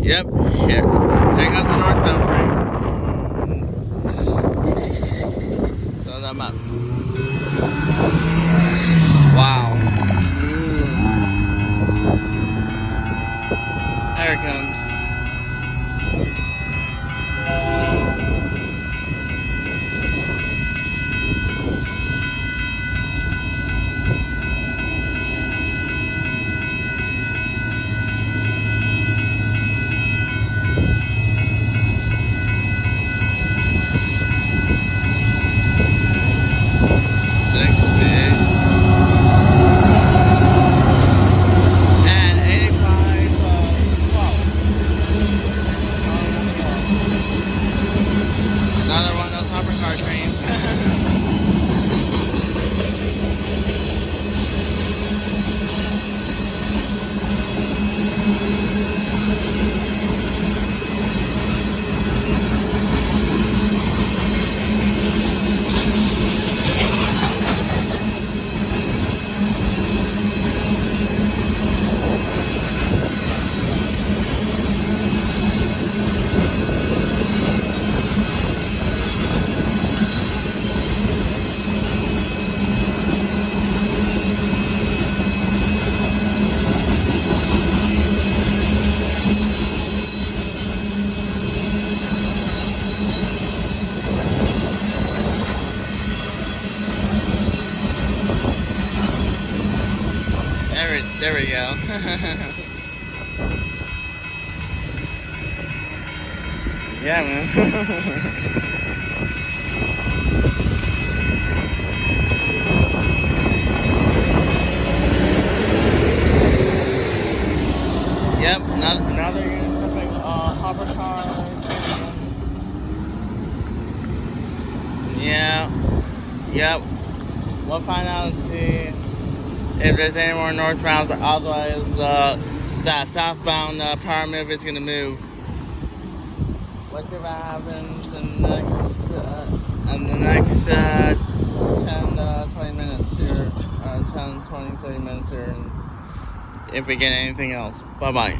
Yep, here goes the northbound train. So that map. Wow. There it comes. And 85, 12. Another one of those hopper car trains. There we go. Yeah, man. Yep, another Union Pacific hopper car. Yeah. Yep. We'll find out and see if there's any more northbound. Otherwise, that southbound power move is going to move. Let's see what happens in the next 10, 20 minutes here. 10, 20, 30 minutes here. And if we get anything else. Bye-bye.